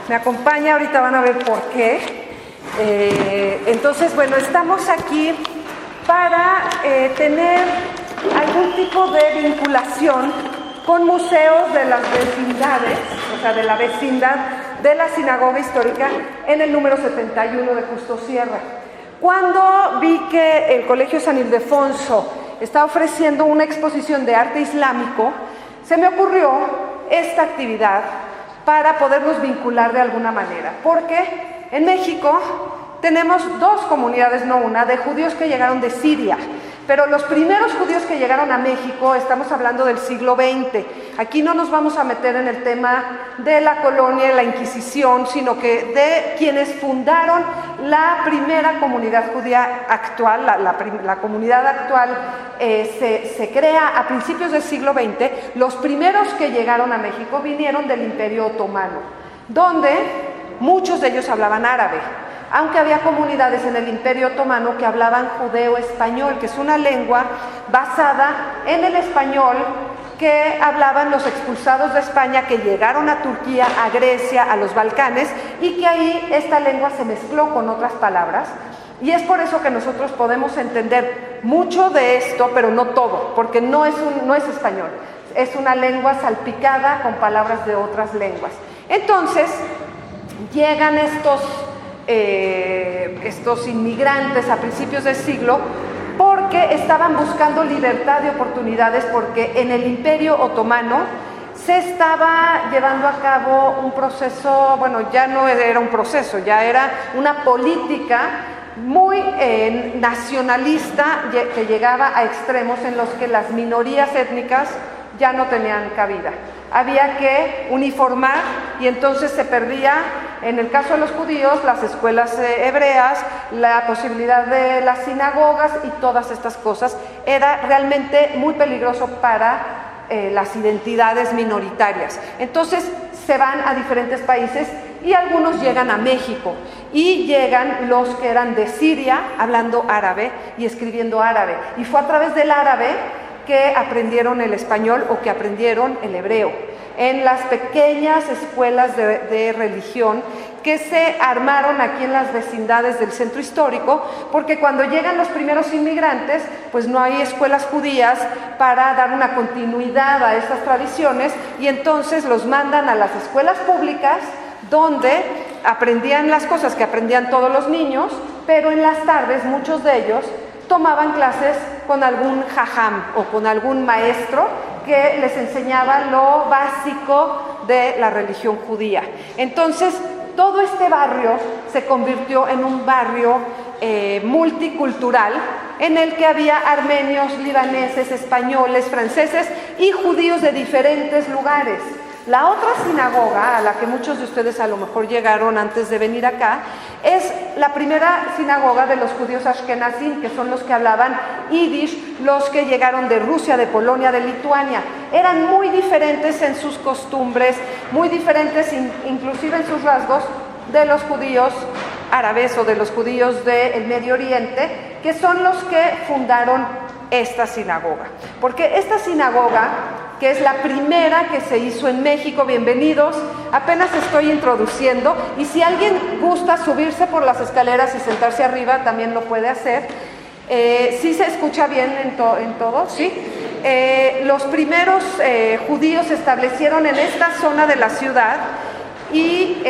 Me acompaña, ahorita van a ver por qué. Entonces, bueno, estamos aquí para tener algún tipo de vinculación con museos de las vecindades, o sea, de la vecindad de la Sinagoga Histórica en el número 71 de Justo Sierra. Cuando vi que el Colegio San Ildefonso está ofreciendo una exposición de arte islámico, se me ocurrió esta actividad para podernos vincular de alguna manera, porque en México tenemos dos comunidades, no una, de judíos que llegaron de Siria, pero los primeros judíos que llegaron a México, estamos hablando del siglo XX. Aquí no nos vamos a meter en el tema de la colonia y la Inquisición, sino que de quienes fundaron la primera comunidad judía actual, la comunidad actual se crea a principios del siglo XX. Los primeros que llegaron a México vinieron del Imperio Otomano, donde muchos de ellos hablaban árabe, aunque había comunidades en el Imperio Otomano que hablaban judeo-español, que es una lengua basada en el español que hablaban los expulsados de España que llegaron a Turquía, a Grecia, a los Balcanes, y que ahí esta lengua se mezcló con otras palabras. Y es por eso que nosotros podemos entender mucho de esto, pero no todo, porque no es español, es una lengua salpicada con palabras de otras lenguas. Entonces, llegan estos inmigrantes a principios del siglo porque estaban buscando libertad de oportunidades, porque en el Imperio Otomano se estaba llevando a cabo un proceso, bueno, ya no era un proceso, ya era una política muy nacionalista que llegaba a extremos en los que las minorías étnicas ya no tenían cabida. Había que uniformar y entonces se perdía, en el caso de los judíos, las escuelas hebreas, la posibilidad de las sinagogas y todas estas cosas. Era realmente muy peligroso para las identidades minoritarias. Entonces se van a diferentes países y algunos llegan a México, y llegan los que eran de Siria hablando árabe y escribiendo árabe, y fue a través del árabe que aprendieron el español o que aprendieron el hebreo en las pequeñas escuelas de religión que se armaron aquí en las vecindades del centro histórico, porque cuando llegan los primeros inmigrantes, pues no hay escuelas judías para dar una continuidad a estas tradiciones, y entonces los mandan a las escuelas públicas, donde aprendían las cosas que aprendían todos los niños, pero en las tardes muchos de ellos tomaban clases con algún jajam o con algún maestro que les enseñaba lo básico de la religión judía. Entonces, todo este barrio se convirtió en un barrio multicultural, en el que había armenios, libaneses, españoles, franceses y judíos de diferentes lugares. La otra sinagoga, a la que muchos de ustedes a lo mejor llegaron antes de venir acá, es la primera sinagoga de los judíos ashkenazim, que son los que hablaban yiddish, los que llegaron de Rusia, de Polonia, de Lituania. Eran muy diferentes en sus costumbres, muy diferentes inclusive en sus rasgos de los judíos árabes o de los judíos del Medio Oriente, que son los que fundaron esta sinagoga. Porque esta sinagoga, que es la primera que se hizo en México, bienvenidos, apenas estoy introduciendo, y si alguien gusta subirse por las escaleras y sentarse arriba, también lo puede hacer. ¿Sí se escucha bien en todo? ¿Sí? Los primeros judíos se establecieron en esta zona de la ciudad y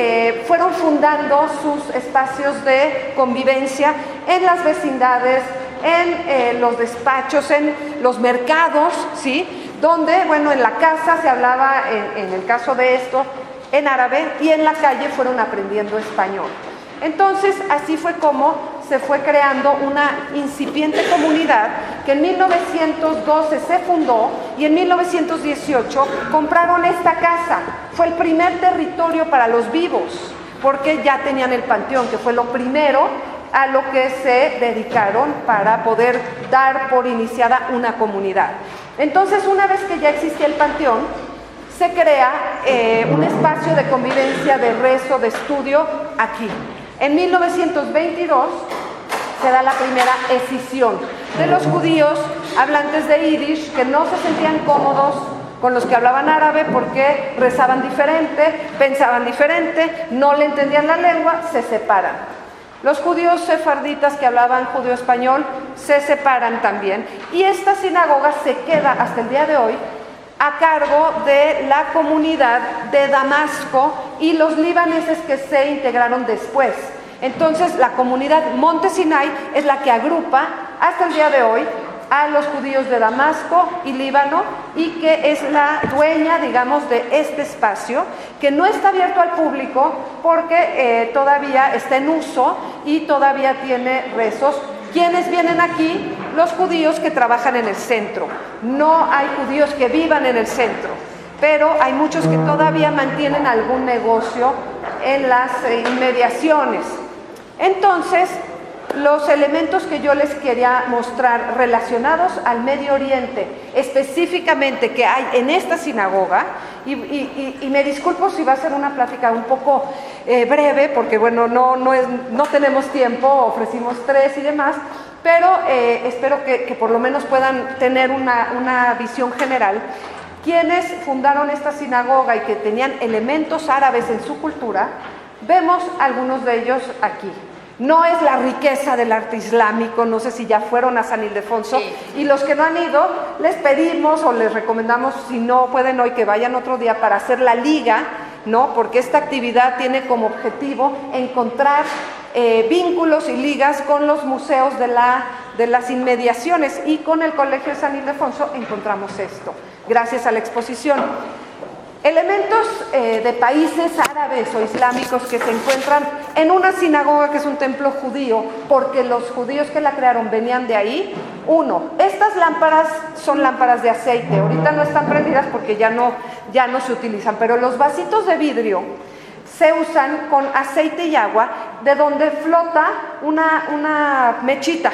fueron fundando sus espacios de convivencia en las vecindades, en los despachos, en los mercados, ¿sí? Donde, bueno, en la casa se hablaba, en el caso de esto, en árabe y en la calle fueron aprendiendo español. Entonces, así fue como se fue creando una incipiente comunidad que en 1912 se fundó y en 1918 compraron esta casa. Fue el primer territorio para los vivos, porque ya tenían el panteón, que fue lo primero a lo que se dedicaron para poder dar por iniciada una comunidad. Entonces, una vez que ya existía el panteón, se crea un espacio de convivencia, de rezo, de estudio aquí. En 1922 se da la primera escisión de los judíos hablantes de Yiddish que no se sentían cómodos con los que hablaban árabe porque rezaban diferente, pensaban diferente, no le entendían la lengua, se separan. Los judíos sefarditas que hablaban judío español se separan también y esta sinagoga se queda hasta el día de hoy a cargo de la comunidad de Damasco y los libaneses que se integraron después. Entonces, la comunidad Monte Sinai es la que agrupa hasta el día de hoy a los judíos de Damasco y Líbano y que es la dueña, digamos, de este espacio que no está abierto al público porque todavía está en uso y todavía tiene rezos. ¿Quiénes vienen aquí? Los judíos que trabajan en el centro. No hay judíos que vivan en el centro, pero hay muchos que todavía mantienen algún negocio en las inmediaciones. Entonces, los elementos que yo les quería mostrar relacionados al Medio Oriente, específicamente que hay en esta sinagoga, y me disculpo si va a ser una plática un poco breve, porque bueno, no tenemos tiempo, ofrecimos 3 y demás, pero espero que por lo menos puedan tener una visión general. Quienes fundaron esta sinagoga y que tenían elementos árabes en su cultura, vemos algunos de ellos aquí. No es la riqueza del arte islámico, no sé si ya fueron a San Ildefonso, sí. Y los que no han ido, les pedimos o les recomendamos, si no pueden hoy, que vayan otro día para hacer la liga, ¿no? Porque esta actividad tiene como objetivo encontrar vínculos y ligas con los museos de las inmediaciones, y con el Colegio de San Ildefonso encontramos esto, gracias a la exposición. Elementos de países árabes o islámicos que se encuentran en una sinagoga que es un templo judío, porque los judíos que la crearon venían de ahí. Uno, estas lámparas son lámparas de aceite, ahorita no están prendidas porque ya no se utilizan, pero los vasitos de vidrio se usan con aceite y agua, de donde flota una mechita.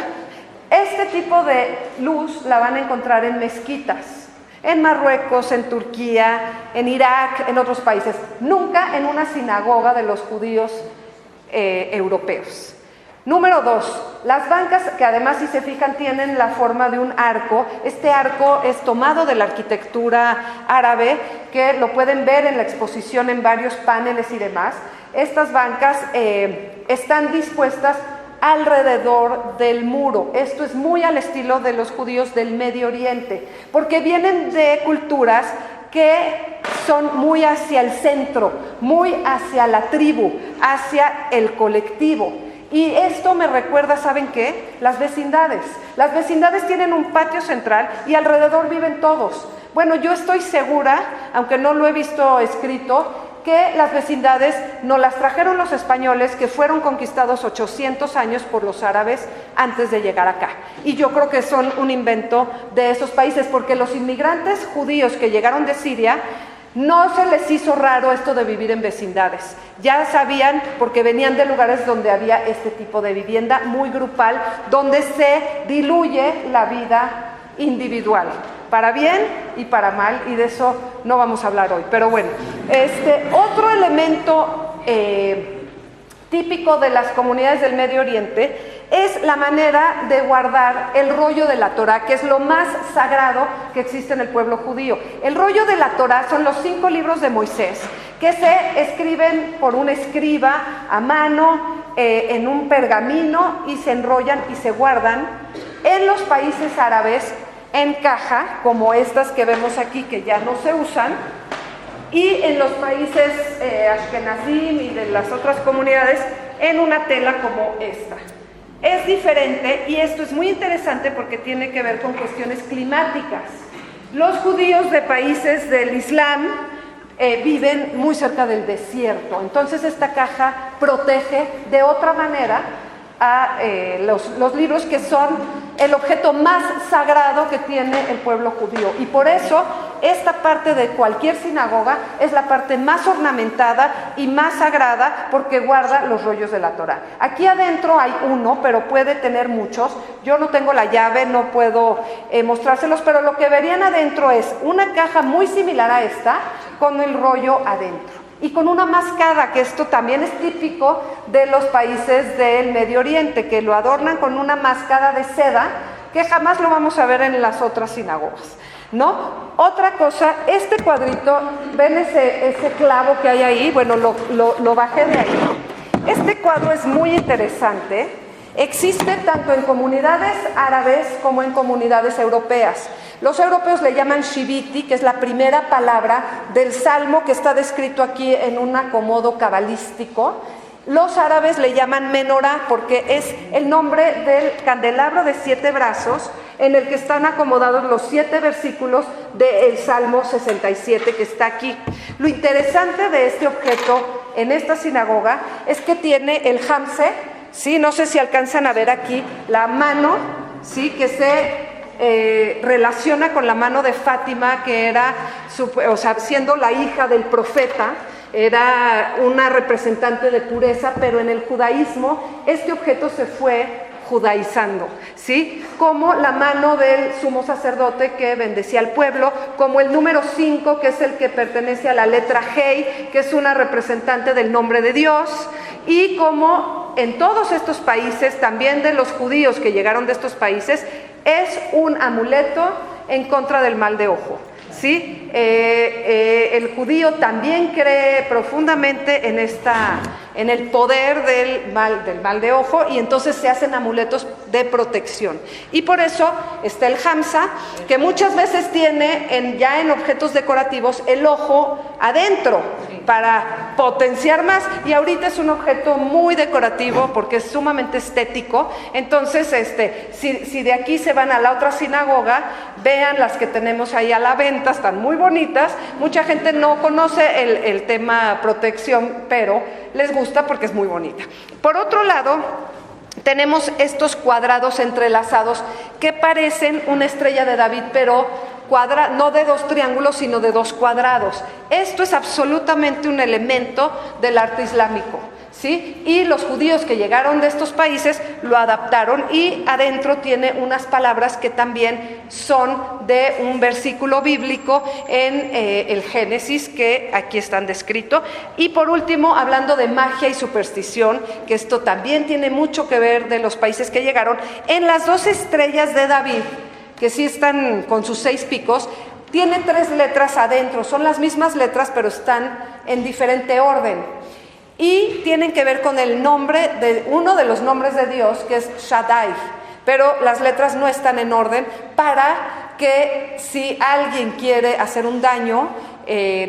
Este tipo de luz la van a encontrar en mezquitas, en Marruecos, en Turquía, en Irak, en otros países, nunca en una sinagoga de los judíos europeos. Número 2, las bancas, que además, si se fijan, tienen la forma de un arco. Este arco es tomado de la arquitectura árabe, que lo pueden ver en la exposición en varios paneles y demás. Estas bancas están dispuestas alrededor del muro. Esto es muy al estilo de los judíos del Medio Oriente, porque vienen de culturas que son muy hacia el centro, muy hacia la tribu, hacia el colectivo. Y esto me recuerda, ¿saben qué? Las vecindades. Las vecindades tienen un patio central y alrededor viven todos. Bueno, yo estoy segura, aunque no lo he visto escrito, que las vecindades nos las trajeron los españoles, que fueron conquistados 800 años por los árabes antes de llegar acá. Y yo creo que son un invento de esos países, porque los inmigrantes judíos que llegaron de Siria, no se les hizo raro esto de vivir en vecindades. Ya sabían, porque venían de lugares donde había este tipo de vivienda muy grupal, donde se diluye la vida individual, para bien y para mal, y de eso no vamos a hablar hoy. Pero bueno, otro elemento típico de las comunidades del Medio Oriente es la manera de guardar el rollo de la Torá, que es lo más sagrado que existe en el pueblo judío. El rollo de la Torá son los 5 libros de Moisés, que se escriben por un escriba a mano en un pergamino, y se enrollan y se guardan en los países árabes en caja, como estas que vemos aquí, que ya no se usan, y en los países Ashkenazim y de las otras comunidades en una tela como esta. Es diferente, y esto es muy interesante porque tiene que ver con cuestiones climáticas. Los judíos de países del Islam viven muy cerca del desierto. Entonces esta caja protege de otra manera a los libros, que son el objeto más sagrado que tiene el pueblo judío. Y por eso esta parte de cualquier sinagoga es la parte más ornamentada y más sagrada, porque guarda los rollos de la Torá. Aquí adentro hay uno, pero puede tener muchos. Yo no tengo la llave, no puedo mostrárselos, pero lo que verían adentro es una caja muy similar a esta, con el rollo adentro. Y con una mascada, que esto también es típico de los países del Medio Oriente, que lo adornan con una mascada de seda, que jamás lo vamos a ver en las otras sinagogas, ¿no? Otra cosa, este cuadrito, ¿ven ese clavo que hay ahí? Bueno, lo bajé de ahí. Este cuadro es muy interesante. Existe tanto en comunidades árabes como en comunidades europeas. Los europeos le llaman shiviti, que es la primera palabra del salmo que está descrito aquí en un acomodo cabalístico. Los árabes le llaman menorá, porque es el nombre del candelabro de 7 brazos en el que están acomodados los 7 versículos del Salmo 67 que está aquí. Lo interesante de este objeto en esta sinagoga es que tiene el hamse, ¿sí? No sé si alcanzan a ver aquí la mano, ¿sí? Que se relaciona con la mano de Fátima, que era, siendo la hija del profeta, era una representante de pureza, pero en el judaísmo este objeto se fue judaizando, ¿sí? Como la mano del sumo sacerdote que bendecía al pueblo, como el número 5, que es el que pertenece a la letra Hei, que es una representante del nombre de Dios, y como en todos estos países, también de los judíos que llegaron de estos países, es un amuleto en contra del mal de ojo, ¿sí? El judío también cree profundamente en el poder del mal de ojo, y entonces se hacen amuletos de protección. Y por eso está el hamsa, que muchas veces tiene ya en objetos decorativos el ojo adentro, para potenciar más, y ahorita es un objeto muy decorativo porque es sumamente estético. Entonces si de aquí se van a la otra sinagoga, vean las que tenemos ahí a la venta, están muy bonitas. Mucha gente no conoce el tema protección, pero les gusta porque es muy bonita. Por otro lado, tenemos estos cuadrados entrelazados que parecen una estrella de David, pero no de 2 triángulos, sino de 2 cuadrados. Esto es absolutamente un elemento del arte islámico, ¿sí? Y los judíos que llegaron de estos países lo adaptaron, y adentro tiene unas palabras que también son de un versículo bíblico en el Génesis, que aquí están descritos. Y por último, hablando de magia y superstición, que esto también tiene mucho que ver de los países que llegaron, en las 2 estrellas de David, que sí están con sus 6 picos, tiene 3 letras adentro, son las mismas letras pero están en diferente orden, y tienen que ver con el nombre de uno de los nombres de Dios, que es Shaddai, pero las letras no están en orden, para que si alguien quiere hacer un daño,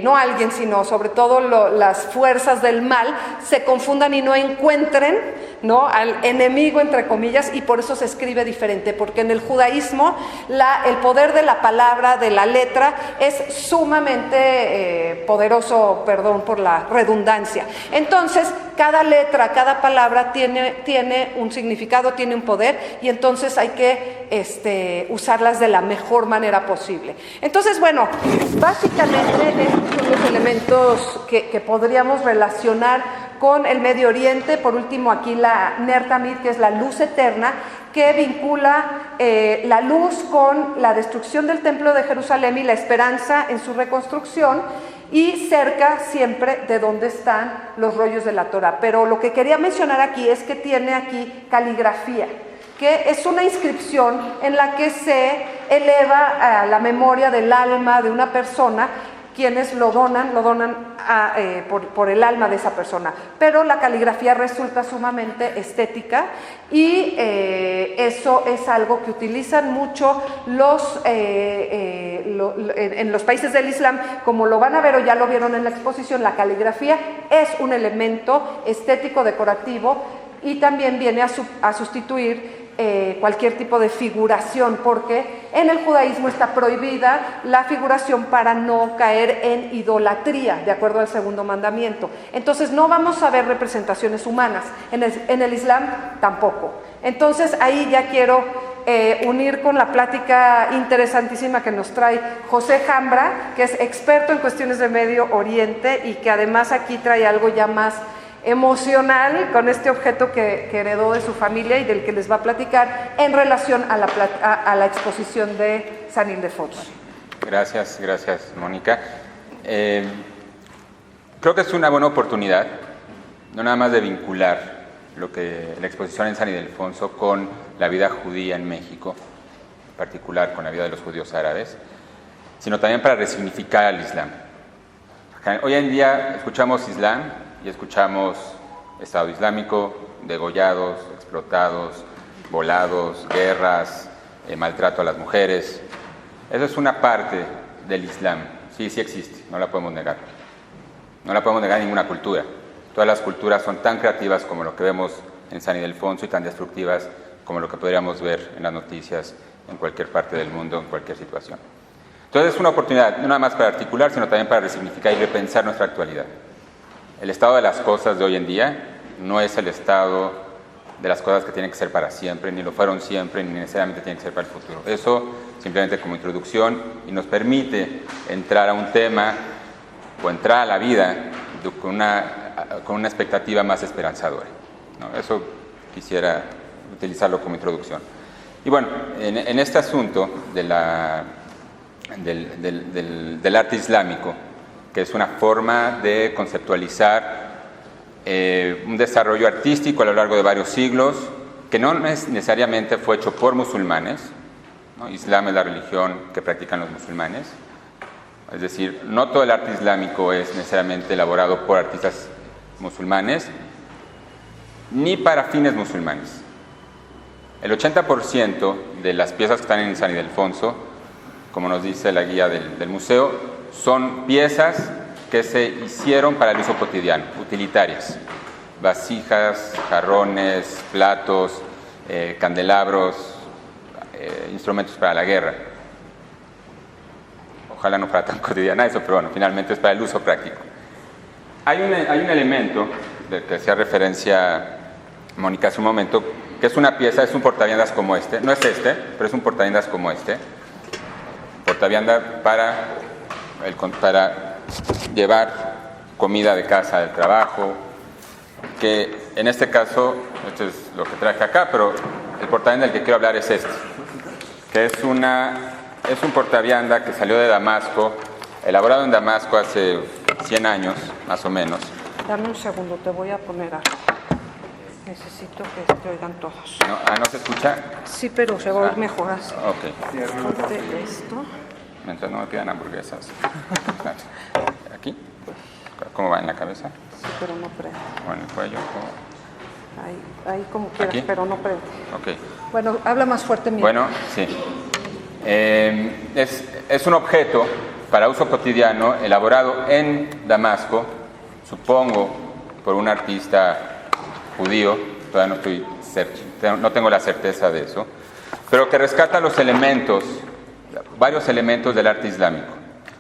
no alguien, sino sobre todo las fuerzas del mal, se confundan y no encuentren, ¿no?, al enemigo, entre comillas, y por eso se escribe diferente, porque en el judaísmo el poder de la palabra, de la letra, es sumamente poderoso, perdón por la redundancia. Entonces, cada letra, cada palabra tiene un significado, tiene un poder, y entonces hay que usarlas de la mejor manera posible. Entonces, bueno, básicamente estos son los elementos que podríamos relacionar con el Medio Oriente. Por último, aquí la Ner Tamid, que es la luz eterna, que vincula la luz con la destrucción del Templo de Jerusalén y la esperanza en su reconstrucción, y cerca siempre de donde están los rollos de la Torá. Pero lo que quería mencionar aquí es que tiene aquí caligrafía, que es una inscripción en la que se eleva a la memoria del alma de una persona. Quienes lo donan por el alma de esa persona, pero la caligrafía resulta sumamente estética, y eso es algo que utilizan mucho en los países del Islam. Como lo van a ver o ya lo vieron en la exposición, la caligrafía es un elemento estético decorativo, y también viene a sustituir cualquier tipo de figuración, porque en el judaísmo está prohibida la figuración para no caer en idolatría, de acuerdo al segundo mandamiento. Entonces no vamos a ver representaciones humanas, en el Islam tampoco. Entonces ahí ya quiero unir con la plática interesantísima que nos trae José Jambra, que es experto en cuestiones de Medio Oriente y que además aquí trae algo ya más emocional con este objeto que heredó de su familia y del que les va a platicar en relación a la exposición de San Ildefonso. Gracias, Mónica. Creo que es una buena oportunidad, no nada más de vincular la exposición en San Ildefonso con la vida judía en México, en particular con la vida de los judíos árabes, sino también para resignificar al Islam. Hoy en día escuchamos Islam y escuchamos Estado Islámico, degollados, explotados, volados, guerras, maltrato a las mujeres. Eso es una parte del Islam. Sí existe, no la podemos negar. No la podemos negar en ninguna cultura. Todas las culturas son tan creativas como lo que vemos en San Ildefonso y tan destructivas como lo que podríamos ver en las noticias en cualquier parte del mundo, en cualquier situación. Entonces es una oportunidad, no nada más para articular, sino también para resignificar y repensar nuestra actualidad. El estado de las cosas de hoy en día no es el estado de las cosas que tienen que ser para siempre, ni lo fueron siempre, ni necesariamente tienen que ser para el futuro. Eso simplemente como introducción y nos permite entrar a un tema o entrar a la vida con una expectativa más esperanzadora, ¿no? Eso quisiera utilizarlo como introducción. Y bueno, en este asunto del arte islámico, que es una forma de conceptualizar un desarrollo artístico a lo largo de varios siglos, que no necesariamente fue hecho por musulmanes, ¿no? Islam es la religión que practican los musulmanes, es decir, no todo el arte islámico es necesariamente elaborado por artistas musulmanes, ni para fines musulmanes. El 80% de las piezas que están en San Ildefonso, como nos dice la guía del museo, son piezas que se hicieron para el uso cotidiano, utilitarias. Vasijas, jarrones, platos, candelabros, instrumentos para la guerra. Ojalá no fuera tan cotidiana eso, pero bueno, finalmente es para el uso práctico. Hay un elemento del que hacía referencia Mónica hace un momento, que es una pieza, es un portaviandas como este, no es este, pero es un portaviandas como este. Portaviandas para llevar comida de casa del trabajo, que en este caso, esto es lo que traje acá, pero el portaviandas del que quiero hablar es este, que es un portavianda que salió de Damasco, elaborado en Damasco hace 100 años, más o menos. Dame un segundo, te voy a poner a... Necesito que te oigan todos. ¿No se escucha? Sí, pero se va a oír mejor así. Ok. Ponte esto. Mientras no me pidan hamburguesas. ¿Aquí? ¿Cómo va en la cabeza? Sí, pero no prende. ¿O en el cuello? Ahí como quieras, ¿Aquí? pero no prende. Ok. Bueno, habla más fuerte, mío. Bueno, sí. Es un objeto para uso cotidiano elaborado en Damasco, supongo por un artista judío, todavía no tengo la certeza de eso, pero que rescata los elementos, varios elementos del arte islámico.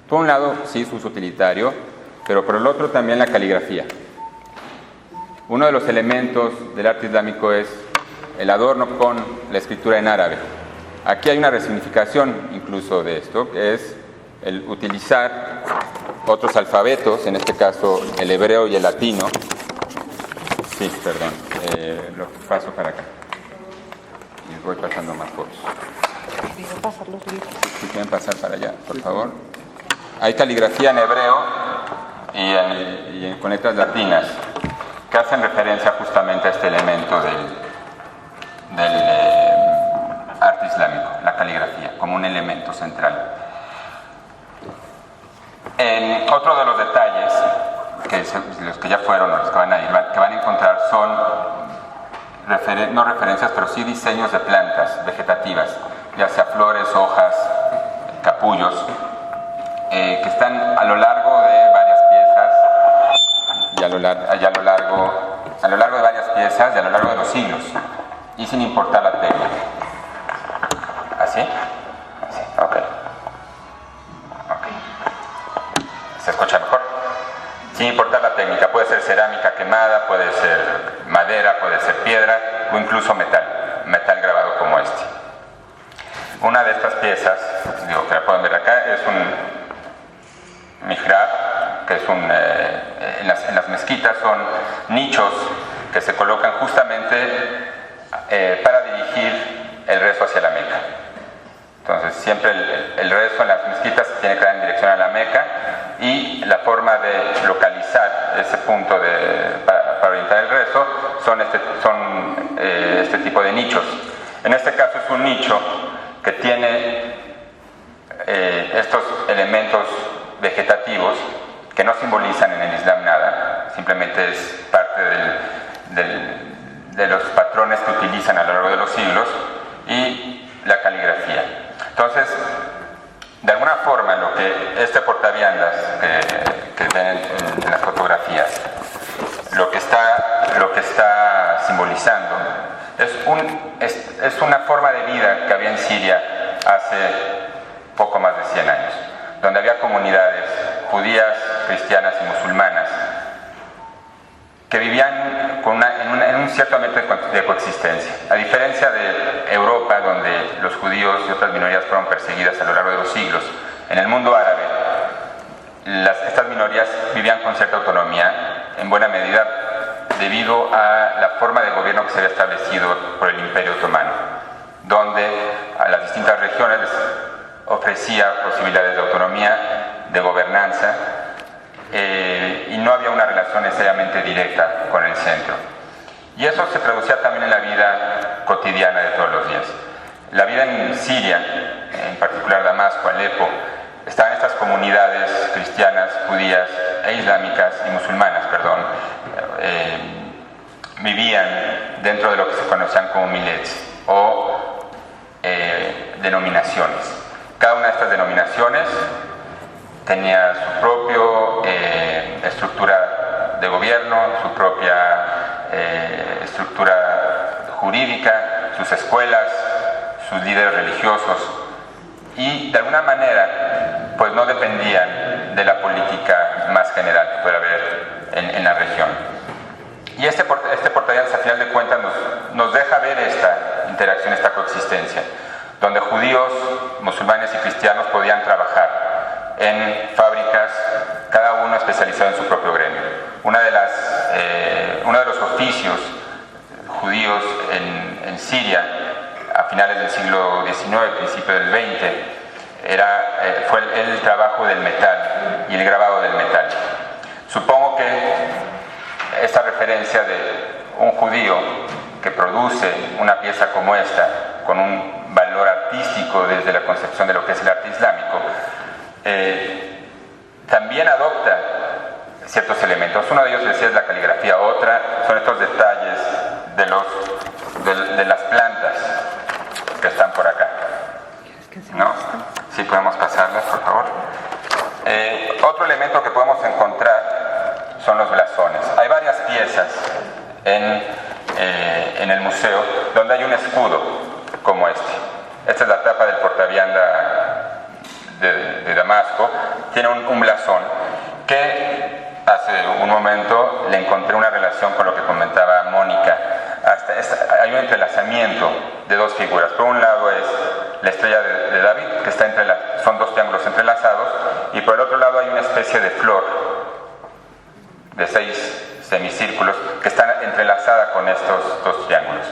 Por un lado, sí, su uso utilitario, pero por el otro también la caligrafía. Uno de los elementos del arte islámico es el adorno con la escritura en árabe. Aquí hay una resignificación incluso de esto, que es el utilizar otros alfabetos, en este caso el hebreo y el latino. Sí, perdón, lo paso para acá. Y voy pasando más fotos. Pasar los libros. Si quieren pasar para allá, por favor. Hay caligrafía en hebreo y con letras latinas que hacen referencia justamente a este elemento del arte islámico, la caligrafía, como un elemento central. Otro de los detalles, que los que ya fueron, los que van a ir, que van a encontrar son, no referencias, pero sí diseños de plantas vegetativas, ya sea flores, hojas, capullos, que están a lo largo de varias piezas y a lo largo de varias piezas y a lo largo de los siglos. y sin importar la técnica. ¿Así? Así, ok. ¿Se escucha mejor? Sin importar la técnica, puede ser cerámica quemada, puede ser madera, puede ser piedra o incluso metal grabado como este. Una de estas piezas, digo que la pueden ver acá, es un mihrab, que es en las mezquitas son nichos que se colocan justamente para dirigir el rezo hacia la Meca. Entonces siempre el rezo en las mezquitas tiene que dar en dirección a la Meca, y la forma de localizar ese punto para orientar el rezo son este tipo de nichos. En este caso es un nicho que tiene estos elementos vegetativos que no simbolizan en el Islam nada, simplemente es parte de los patrones que utilizan a lo largo de los siglos, y la caligrafía. Entonces, de alguna forma, lo que este portaviandas que ven en las fotografías, lo que está simbolizando es una forma de vida que había en Siria hace poco más de 100 años, donde había comunidades judías, cristianas y musulmanas que vivían en un cierto ambiente de coexistencia. A diferencia de Europa, donde los judíos y otras minorías fueron perseguidas a lo largo de los siglos, en el mundo árabe estas minorías vivían con cierta autonomía, en buena medida debido a la forma de gobierno que se había establecido por el Imperio Otomano, donde a las distintas regiones les ofrecía posibilidades de autonomía, de gobernanza, y no había una relación necesariamente directa con el centro. Y eso se traducía también en la vida cotidiana de todos los días. La vida en Siria, en particular Damasco, Alepo, estaban estas comunidades cristianas, judías e islámicas y musulmanas, vivían dentro de lo que se conocían como milets o denominaciones. Cada una de estas denominaciones tenía su propia estructura de gobierno, su propia estructura jurídica, sus escuelas, sus líderes religiosos, y de alguna manera pues no dependían de la política más general que pueda haber en la región. Y este portaviandas, a final de cuentas, nos deja ver esta interacción, esta coexistencia, donde judíos, musulmanes y cristianos podían trabajar en fábricas, cada uno especializado en su propio gremio. Uno de los oficios judíos en Siria a finales del siglo XIX, principio del XX, fue el trabajo del metal y el grabado del metal. Supongo que esta referencia de un judío que produce una pieza como esta, con un valor artístico desde la concepción de lo que es el arte islámico, también adopta ciertos elementos. Uno de ellos, decía, es la caligrafía. Otra son estos detalles de las plantas que están por acá, ¿no? Si podemos pasarlas, por favor. Otro elemento que podemos encontrar son los blasones. Hay varias piezas en el museo donde hay un escudo como este. Esta es la tapa del portavianda de Damasco. Tiene un blasón que hace un momento le encontré una relación con lo que comentaba Mónica. Hay un entrelazamiento de dos figuras. Por un lado es la estrella de David, que está son dos triángulos entrelazados, y por el otro lado hay una especie de flor de 6 semicírculos que está entrelazada con estos dos triángulos.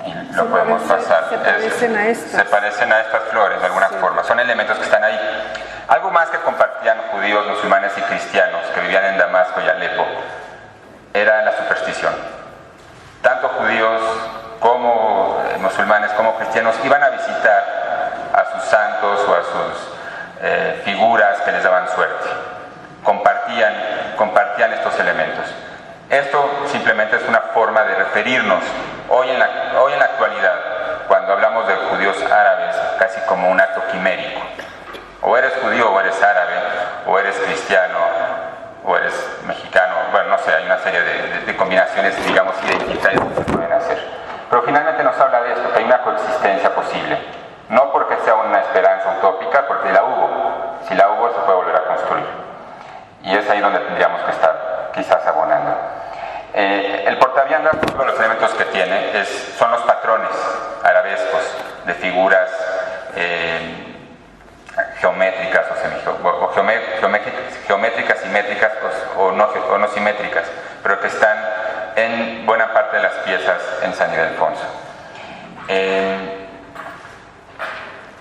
Y lo podemos pasar. Se parecen a estas. Se parecen a estas flores de alguna forma. Son elementos que están ahí. Algo más que compartían judíos, musulmanes y cristianos que vivían en Damasco y Alepo era la superstición. Tanto judíos como musulmanes como cristianos iban a visitar a sus santos o a sus figuras que les daban suerte. Compartían estos elementos. Esto simplemente es una forma de referirnos hoy en la actualidad, cuando hablamos de judíos árabes, casi como un acto quimérico. O eres judío o eres árabe, o eres cristiano o eres mexicano, bueno, no sé, hay una serie de combinaciones, digamos, identitarias que se pueden hacer. Pero finalmente nos habla de esto, que hay una coexistencia posible. No porque sea una esperanza utópica, porque la hubo. Si la hubo, se puede volver a construir. Y es ahí donde tendríamos que estar, quizás abonando. El portaviandas, uno de los elementos que tiene son los patrones arabescos de figuras geométricas o geométricas, simétricas o no simétricas, pero que están en buena parte de las piezas en San Ildefonso.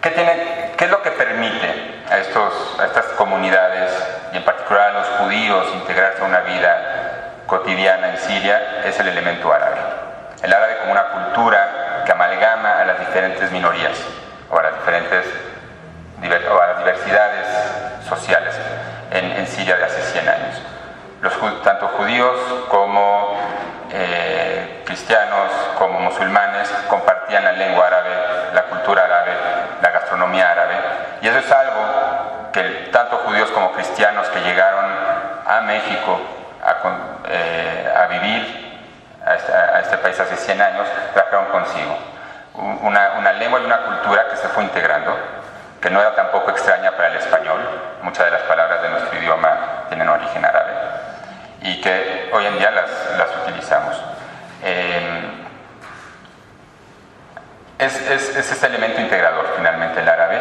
¿Qué es lo que permite a estas comunidades, y en particular a los judíos, integrarse a una vida cotidiana en Siria? Es el elemento árabe. El árabe como una cultura que amalgama a las diferentes minorías o a las diversidades sociales en Siria de hace 100 años. Tanto judíos como cristianos como musulmanes compartían la lengua árabe, la cultura árabe, la gastronomía árabe, y eso es algo que tanto judíos como cristianos que llegaron a México a vivir a este país hace 100 años trajeron consigo una lengua y una cultura que se fue integrando, que no era tampoco extraña para el español. Muchas de las palabras de nuestro idioma tienen origen árabe y que hoy en día las utilizamos. Es ese elemento integrador finalmente el árabe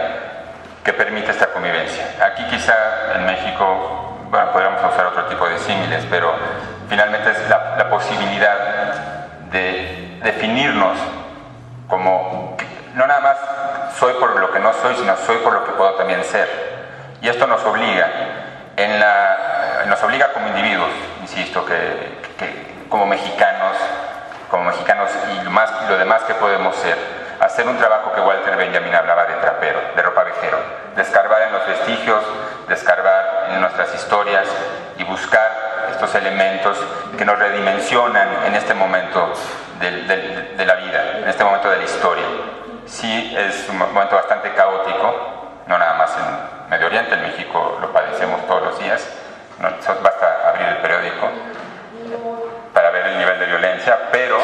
que permite esta convivencia. Aquí quizá en México, bueno, podríamos usar otro tipo de símiles, pero finalmente es la posibilidad de definirnos como no nada más soy por lo que no soy, sino soy por lo que puedo también ser. Y esto nos obliga como individuos, insisto, que como mexicanos y lo demás que podemos ser, hacer un trabajo que Walter Benjamin hablaba de trapero, de ropavejero, de escarbar en los vestigios, de escarbar en nuestras historias y buscar estos elementos que nos redimensionan en este momento de la vida, en este momento de la historia. Sí, es un momento bastante caótico, no nada más en Medio Oriente, en México lo padecemos todos los días, no, basta abrir el periódico para ver el nivel de violencia, pero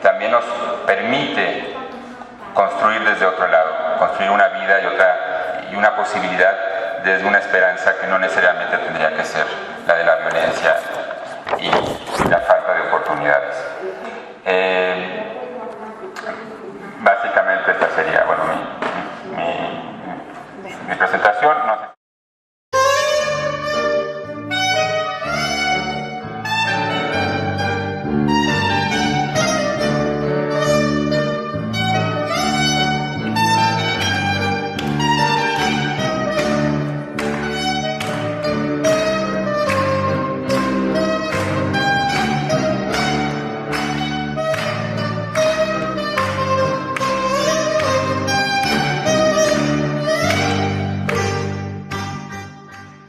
también nos permite construir desde otro lado, construir una vida y una posibilidad desde una esperanza que no necesariamente tendría que ser la de la violencia y la falta de oportunidades.